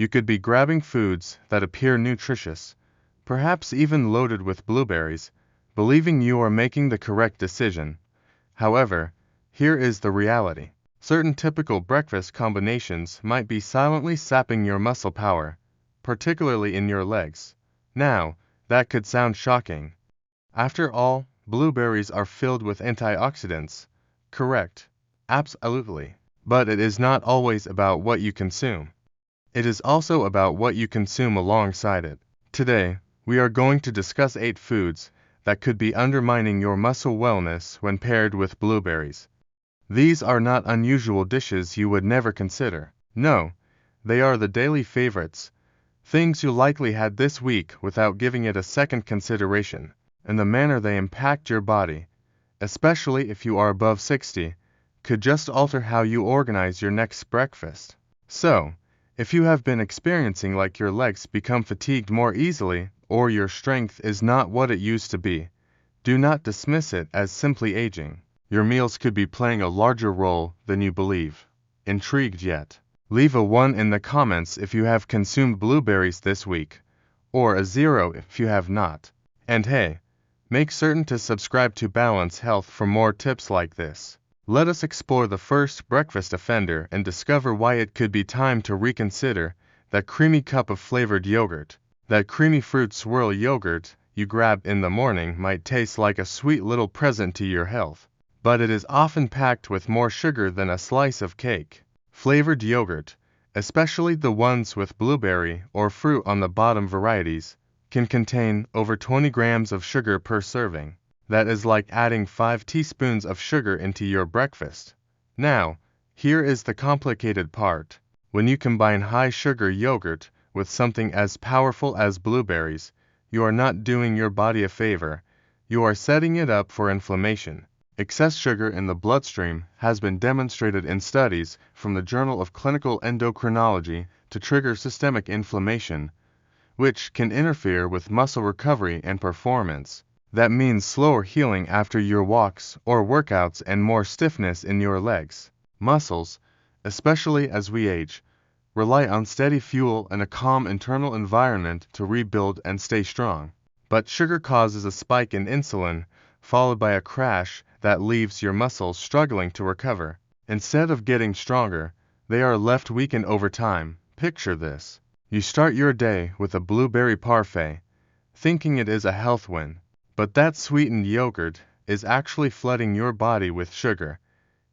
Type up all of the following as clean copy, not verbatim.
You could be grabbing foods that appear nutritious, perhaps even loaded with blueberries, believing you are making the correct decision. However, here is the reality. Certain typical breakfast combinations might be silently sapping your muscle power, particularly in your legs. Now, that could sound shocking. After all, blueberries are filled with antioxidants. Correct. Absolutely. But it is not always about what you consume. It is also about what you consume alongside it. Today, we are going to discuss 8 foods that could be undermining your muscle wellness when paired with blueberries. These are not unusual dishes you would never consider. No, they are the daily favorites, things you likely had this week without giving it a second consideration, and the manner they impact your body, especially if you are above 60, could just alter how you organize your next breakfast. So, if you have been experiencing like your legs become fatigued more easily, or your strength is not what it used to be, do not dismiss it as simply aging. Your meals could be playing a larger role than you believe. Intrigued yet? Leave a 1 in the comments if you have consumed blueberries this week, or a 0 if you have not. And hey, make certain to subscribe to Balance Health for more tips like this. Let us explore the first breakfast offender and discover why it could be time to reconsider that creamy cup of flavored yogurt. That creamy fruit swirl yogurt you grab in the morning might taste like a sweet little present to your health, but it is often packed with more sugar than a slice of cake. Flavored yogurt, especially the ones with blueberry or fruit on the bottom varieties, can contain over 20 grams of sugar per serving. That is like adding 5 teaspoons of sugar into your breakfast. Now, here is the complicated part. When you combine high-sugar yogurt with something as powerful as blueberries, you are not doing your body a favor, you are setting it up for inflammation. Excess sugar in the bloodstream has been demonstrated in studies from the Journal of Clinical Endocrinology to trigger systemic inflammation, which can interfere with muscle recovery and performance. That means slower healing after your walks or workouts and more stiffness in your legs. Muscles, especially as we age, rely on steady fuel and a calm internal environment to rebuild and stay strong. But sugar causes a spike in insulin, followed by a crash that leaves your muscles struggling to recover. Instead of getting stronger, they are left weakened over time. Picture this. You start your day with a blueberry parfait, thinking it is a health win. But that sweetened yogurt is actually flooding your body with sugar,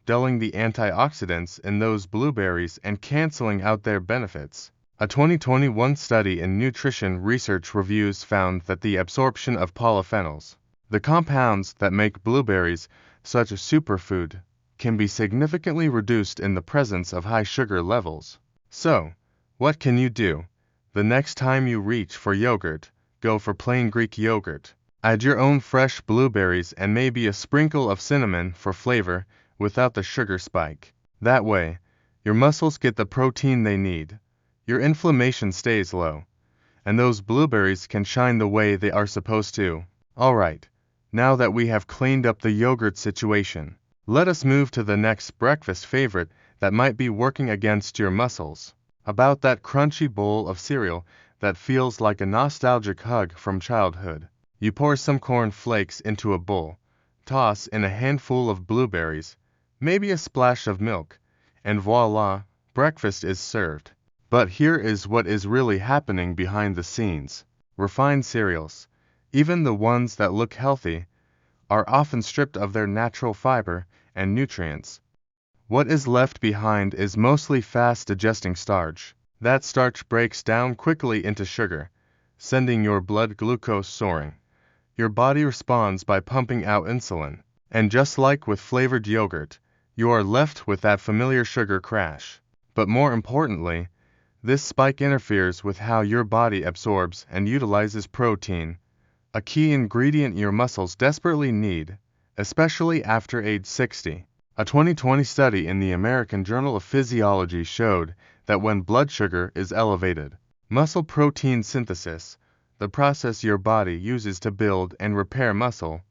dulling the antioxidants in those blueberries and canceling out their benefits. A 2021 study in Nutrition Research Reviews found that the absorption of polyphenols, the compounds that make blueberries such a superfood, can be significantly reduced in the presence of high sugar levels. So, what can you do? The next time you reach for yogurt, go for plain Greek yogurt. Add your own fresh blueberries and maybe a sprinkle of cinnamon for flavor without the sugar spike. That way, your muscles get the protein they need, your inflammation stays low, and those blueberries can shine the way they are supposed to. Alright, now that we have cleaned up the yogurt situation, let us move to the next breakfast favorite that might be working against your muscles. About that crunchy bowl of cereal that feels like a nostalgic hug from childhood. You pour some corn flakes into a bowl, toss in a handful of blueberries, maybe a splash of milk, and voila, breakfast is served. But here is what is really happening behind the scenes. Refined cereals, even the ones that look healthy, are often stripped of their natural fiber and nutrients. What is left behind is mostly fast-digesting starch. That starch breaks down quickly into sugar, sending your blood glucose soaring. Your body responds by pumping out insulin, and just like with flavored yogurt, you are left with that familiar sugar crash. But more importantly, this spike interferes with how your body absorbs and utilizes protein, a key ingredient your muscles desperately need, especially after age 60. A 2020 study in the American Journal of Physiology showed that when blood sugar is elevated, muscle protein synthesis, the process your body uses to build and repair muscle,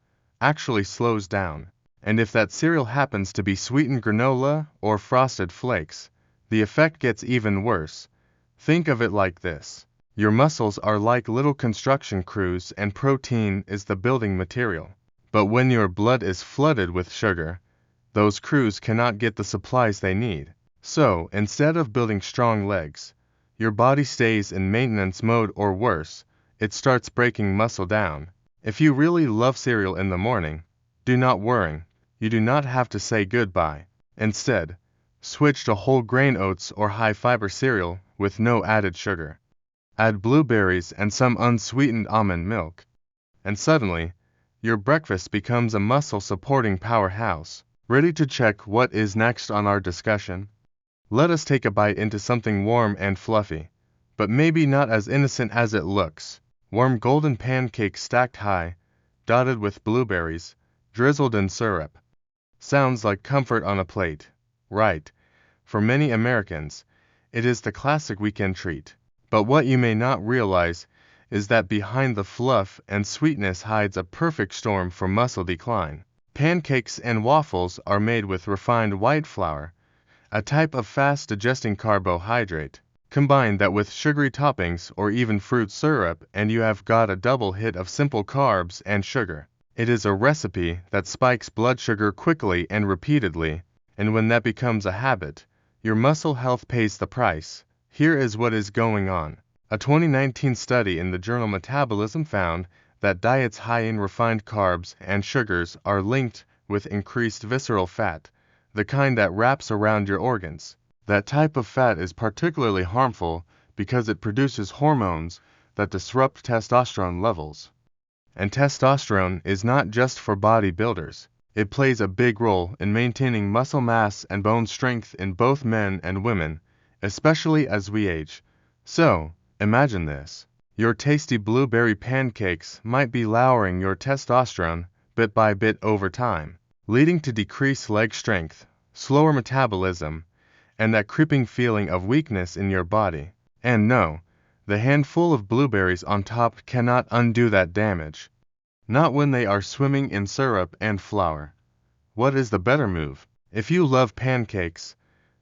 actually slows down. And if that cereal happens to be sweetened granola or frosted flakes, the effect gets even worse. Think of it like this. Your muscles are like little construction crews and protein is the building material. But when your blood is flooded with sugar, those crews cannot get the supplies they need. So, instead of building strong legs, your body stays in maintenance mode, or worse, it starts breaking muscle down. If you really love cereal in the morning, do not worry, you do not have to say goodbye. Instead, switch to whole grain oats or high fiber cereal with no added sugar. Add blueberries and some unsweetened almond milk. And suddenly, your breakfast becomes a muscle-supporting powerhouse. Ready to check what is next on our discussion? Let us take a bite into something warm and fluffy, but maybe not as innocent as it looks. Warm golden pancakes stacked high, dotted with blueberries, drizzled in syrup. Sounds like comfort on a plate. Right. For many Americans, it is the classic weekend treat. But what you may not realize is that behind the fluff and sweetness hides a perfect storm for muscle decline. Pancakes and waffles are made with refined white flour, a type of fast-digesting carbohydrate. Combine that with sugary toppings or even fruit syrup and you have got a double hit of simple carbs and sugar. It is a recipe that spikes blood sugar quickly and repeatedly, and when that becomes a habit, your muscle health pays the price. Here is what is going on. A 2019 study in the journal Metabolism found that diets high in refined carbs and sugars are linked with increased visceral fat, the kind that wraps around your organs. That type of fat is particularly harmful because it produces hormones that disrupt testosterone levels. And testosterone is not just for bodybuilders. It plays a big role in maintaining muscle mass and bone strength in both men and women, especially as we age. So, imagine this. Your tasty blueberry pancakes might be lowering your testosterone bit by bit over time, leading to decreased leg strength, slower metabolism, and that creeping feeling of weakness in your body. And no, the handful of blueberries on top cannot undo that damage. Not when they are swimming in syrup and flour. What is the better move? If you love pancakes,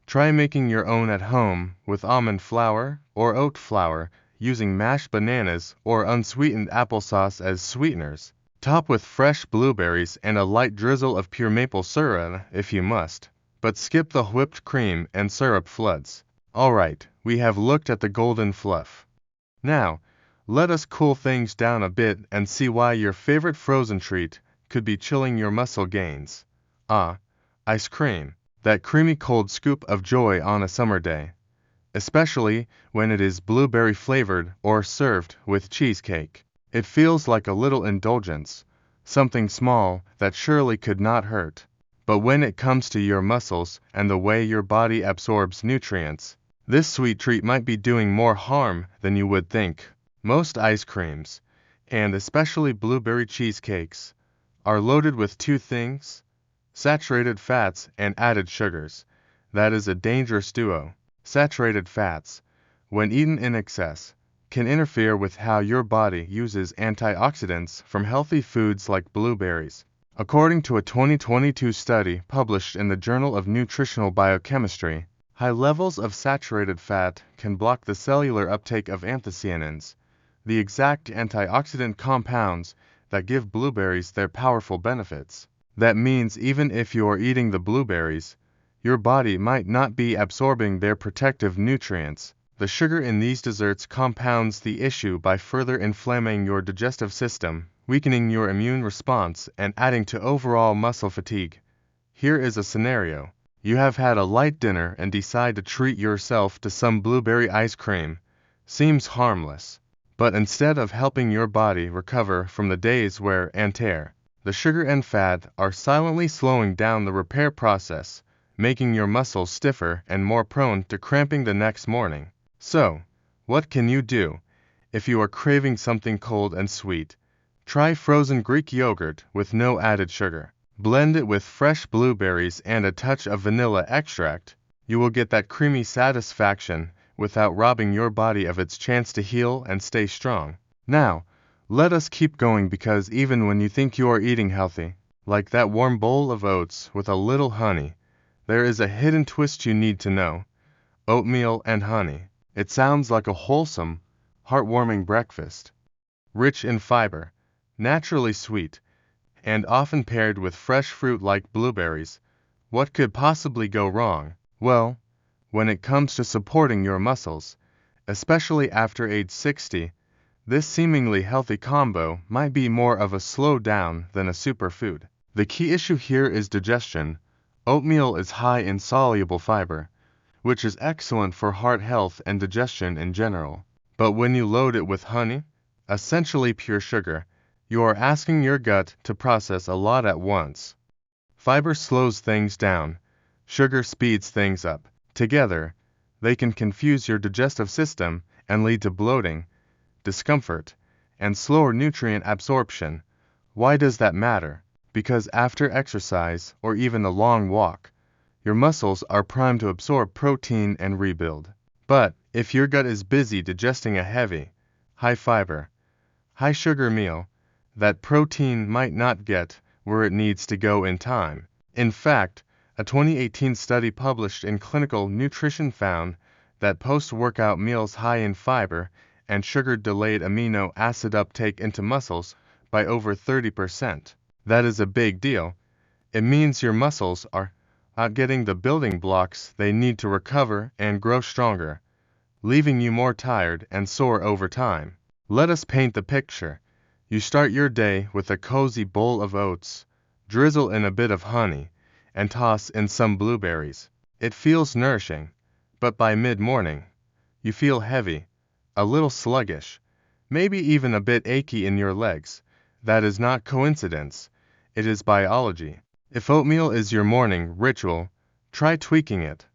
try making your own at home with almond flour or oat flour, using mashed bananas or unsweetened applesauce as sweeteners. Top with fresh blueberries and a light drizzle of pure maple syrup if you must, but skip the whipped cream and syrup floods. Alright, we have looked at the golden fluff. Now, let us cool things down a bit and see why your favorite frozen treat could be chilling your muscle gains. Ice cream. That creamy cold scoop of joy on a summer day. Especially when it is blueberry flavored or served with cheesecake. It feels like a little indulgence, something small that surely could not hurt. But when it comes to your muscles and the way your body absorbs nutrients, this sweet treat might be doing more harm than you would think. Most ice creams, and especially blueberry cheesecakes, are loaded with two things: saturated fats and added sugars. That is a dangerous duo. Saturated fats, when eaten in excess, can interfere with how your body uses antioxidants from healthy foods like blueberries. According to a 2022 study published in the Journal of Nutritional Biochemistry, high levels of saturated fat can block the cellular uptake of anthocyanins, the exact antioxidant compounds that give blueberries their powerful benefits. That means even if you are eating the blueberries, your body might not be absorbing their protective nutrients. The sugar in these desserts compounds the issue by further inflaming your digestive system, weakening your immune response, and adding to overall muscle fatigue. Here is a scenario. You have had a light dinner and decide to treat yourself to some blueberry ice cream. Seems harmless. But instead of helping your body recover from the day's wear and tear, the sugar and fat are silently slowing down the repair process, making your muscles stiffer and more prone to cramping the next morning. So, what can you do? If you are craving something cold and sweet, try frozen Greek yogurt with no added sugar. Blend it with fresh blueberries and a touch of vanilla extract. You will get that creamy satisfaction without robbing your body of its chance to heal and stay strong. Now, let us keep going, because even when you think you are eating healthy, like that warm bowl of oats with a little honey, there is a hidden twist you need to know. Oatmeal and honey. It sounds like a wholesome, heartwarming breakfast. Rich in fiber, naturally sweet, and often paired with fresh fruit like blueberries. What could possibly go wrong? Well, when it comes to supporting your muscles, especially after age 60, this seemingly healthy combo might be more of a slow down than a superfood. The key issue here is digestion. Oatmeal is high in soluble fiber, which is excellent for heart health and digestion in general. But when you load it with honey, essentially pure sugar, you are asking your gut to process a lot at once. Fiber slows things down, sugar speeds things up. Together, they can confuse your digestive system and lead to bloating, discomfort, and slower nutrient absorption. Why does that matter? Because after exercise or even a long walk, your muscles are primed to absorb protein and rebuild. But if your gut is busy digesting a heavy, high fiber, high sugar meal, that protein might not get where it needs to go in time. In fact, a 2018 study published in Clinical Nutrition found that post-workout meals high in fiber and sugar delayed amino acid uptake into muscles by over 30%. That is a big deal. It means your muscles are not getting the building blocks they need to recover and grow stronger, leaving you more tired and sore over time. Let us paint the picture. You start your day with a cozy bowl of oats, drizzle in a bit of honey, and toss in some blueberries. It feels nourishing, but by mid-morning, you feel heavy, a little sluggish, maybe even a bit achy in your legs. That is not coincidence, it is biology. If oatmeal is your morning ritual, try tweaking it.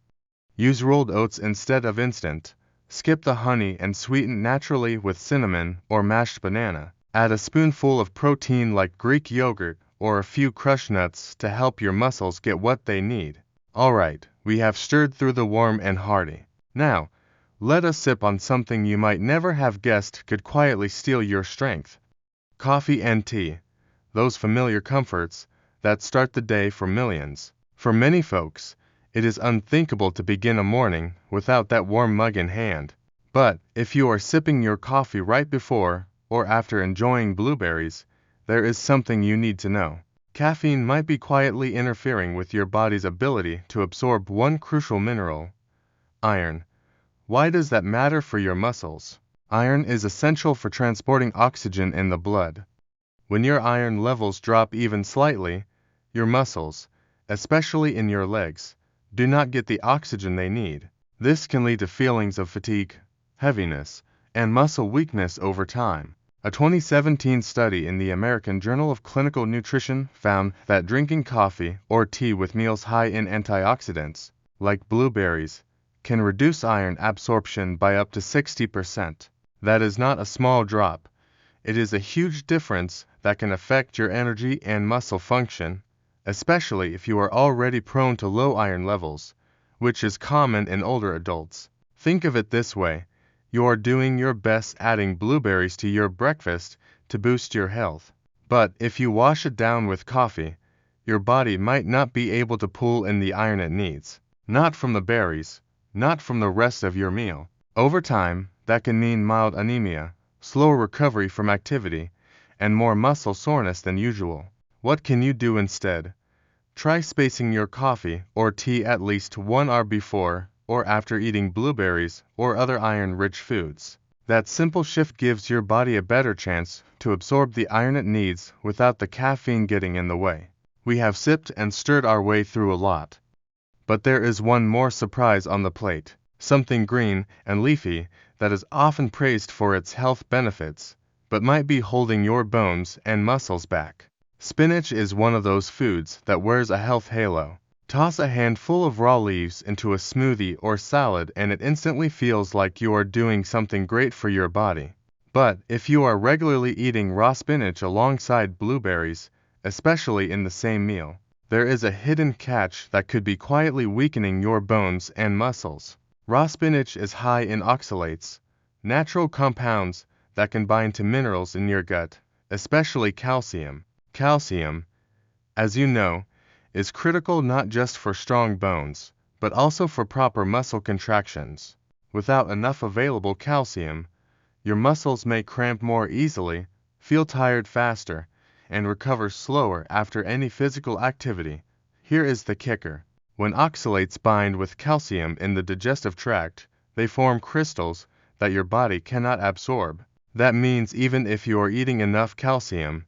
Use rolled oats instead of instant. Skip the honey and sweeten naturally with cinnamon or mashed banana. Add a spoonful of protein like Greek yogurt or a few crushed nuts to help your muscles get what they need. Alright, we have stirred through the warm and hearty. Now, let us sip on something you might never have guessed could quietly steal your strength. Coffee and tea, those familiar comforts that start the day for millions. For many folks, it is unthinkable to begin a morning without that warm mug in hand. But if you are sipping your coffee right before or after enjoying blueberries, there is something you need to know. Caffeine might be quietly interfering with your body's ability to absorb one crucial mineral, iron. Why does that matter for your muscles? Iron is essential for transporting oxygen in the blood. When your iron levels drop even slightly, your muscles, especially in your legs, do not get the oxygen they need. This can lead to feelings of fatigue, heaviness, and muscle weakness over time. A 2017 study in the American Journal of Clinical Nutrition found that drinking coffee or tea with meals high in antioxidants, like blueberries, can reduce iron absorption by up to 60%. That is not a small drop. It is a huge difference that can affect your energy and muscle function, especially if you are already prone to low iron levels, which is common in older adults. Think of it this way. You are doing your best adding blueberries to your breakfast to boost your health. But if you wash it down with coffee, your body might not be able to pull in the iron it needs. Not from the berries, not from the rest of your meal. Over time, that can mean mild anemia, slower recovery from activity, and more muscle soreness than usual. What can you do instead? Try spacing your coffee or tea at least 1 hour before or after eating blueberries or other iron-rich foods. That simple shift gives your body a better chance to absorb the iron it needs without the caffeine getting in the way. We have sipped and stirred our way through a lot. But there is one more surprise on the plate, something green and leafy that is often praised for its health benefits, but might be holding your bones and muscles back. Spinach is one of those foods that wears a health halo. Toss a handful of raw leaves into a smoothie or salad and it instantly feels like you are doing something great for your body. But if you are regularly eating raw spinach alongside blueberries, especially in the same meal, there is a hidden catch that could be quietly weakening your bones and muscles. Raw spinach is high in oxalates, natural compounds that can bind to minerals in your gut, especially calcium. Calcium, as you know, is critical not just for strong bones, but also for proper muscle contractions. Without enough available calcium, your muscles may cramp more easily, feel tired faster, and recover slower after any physical activity. Here is the kicker. When oxalates bind with calcium in the digestive tract, they form crystals that your body cannot absorb. That means even if you are eating enough calcium,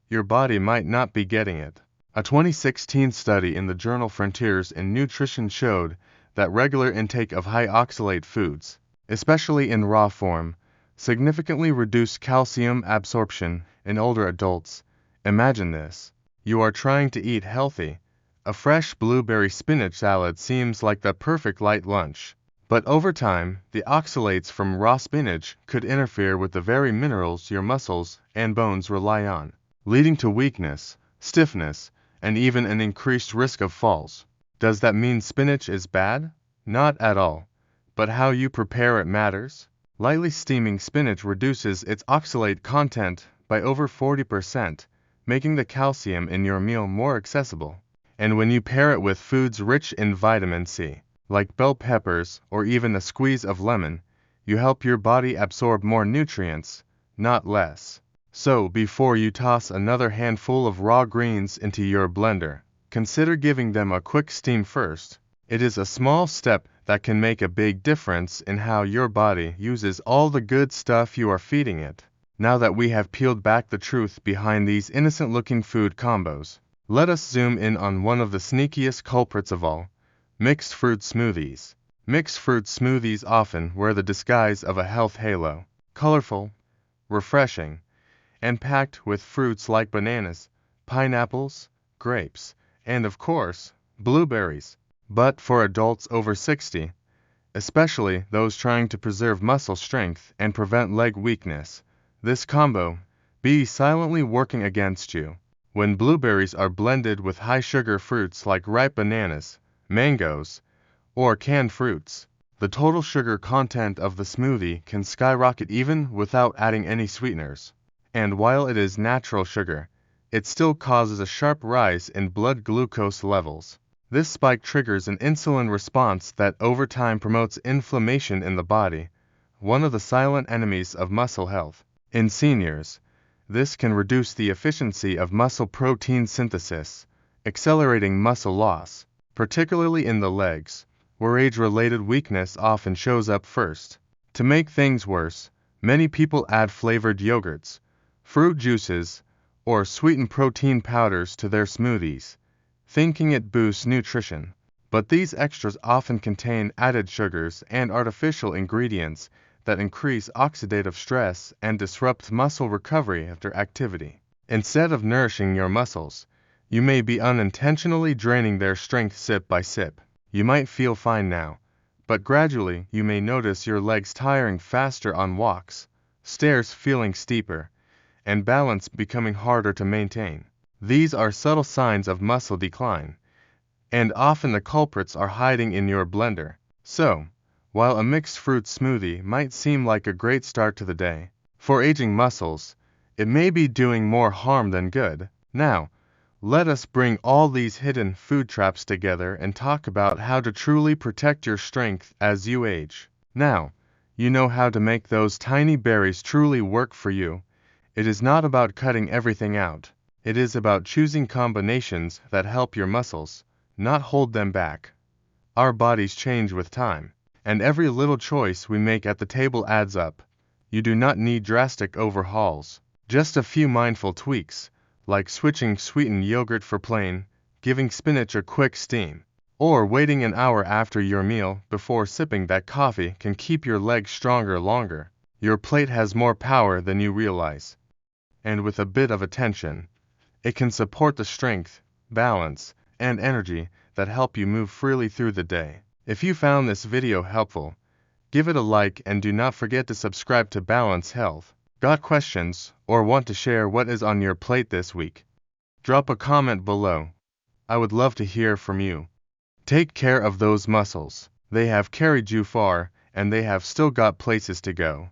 your body might not be getting it. A 2016 study in the journal Frontiers in Nutrition showed that regular intake of high oxalate foods, especially in raw form, significantly reduced calcium absorption in older adults. Imagine this. You are trying to eat healthy. A fresh blueberry spinach salad seems like the perfect light lunch. But over time, the oxalates from raw spinach could interfere with the very minerals your muscles and bones rely on, leading to weakness, stiffness, and even an increased risk of falls. Does that mean spinach is bad? Not at all. But how you prepare it matters. Lightly steaming spinach reduces its oxalate content by over 40%, making the calcium in your meal more accessible. And when you pair it with foods rich in vitamin C, like bell peppers or even a squeeze of lemon, you help your body absorb more nutrients, not less. So before you toss another handful of raw greens into your blender, consider giving them a quick steam first. It is a small step that can make a big difference in how your body uses all the good stuff you are feeding it. Now that we have peeled back the truth behind these innocent-looking food combos, let us zoom in on one of the sneakiest culprits of all: mixed fruit smoothies. Mixed fruit smoothies often wear the disguise of a health halo, colorful, refreshing, and packed with fruits like bananas, pineapples, grapes, and of course, blueberries. But for adults over 60, especially those trying to preserve muscle strength and prevent leg weakness, this combo be silently working against you. When blueberries are blended with high-sugar fruits like ripe bananas, mangoes, or canned fruits, the total sugar content of the smoothie can skyrocket even without adding any sweeteners. And while it is natural sugar, it still causes a sharp rise in blood glucose levels. This spike triggers an insulin response that over time promotes inflammation in the body, one of the silent enemies of muscle health. In seniors, this can reduce the efficiency of muscle protein synthesis, accelerating muscle loss, particularly in the legs, where age-related weakness often shows up first. To make things worse, many people add flavored yogurts, fruit juices, or sweetened protein powders to their smoothies, thinking it boosts nutrition. But these extras often contain added sugars and artificial ingredients that increase oxidative stress and disrupt muscle recovery after activity. Instead of nourishing your muscles, you may be unintentionally draining their strength sip by sip. You might feel fine now, but gradually you may notice your legs tiring faster on walks, stairs feeling steeper, and balance becoming harder to maintain. These are subtle signs of muscle decline, and often the culprits are hiding in your blender. So, while a mixed fruit smoothie might seem like a great start to the day, for aging muscles, it may be doing more harm than good. Now, let us bring all these hidden food traps together and talk about how to truly protect your strength as you age. Now, you know how to make those tiny berries truly work for you. It is not about cutting everything out. It is about choosing combinations that help your muscles, not hold them back. Our bodies change with time, and every little choice we make at the table adds up. You do not need drastic overhauls, just a few mindful tweaks, like switching sweetened yogurt for plain, giving spinach a quick steam, or waiting an hour after your meal before sipping that coffee can keep your legs stronger longer. Your plate has more power than you realize. And with a bit of attention, it can support the strength, balance, and energy that help you move freely through the day. If you found this video helpful, give it a like and do not forget to subscribe to Balance Health. Got questions or want to share what is on your plate this week? Drop a comment below. I would love to hear from you. Take care of those muscles. They have carried you far, and they have still got places to go.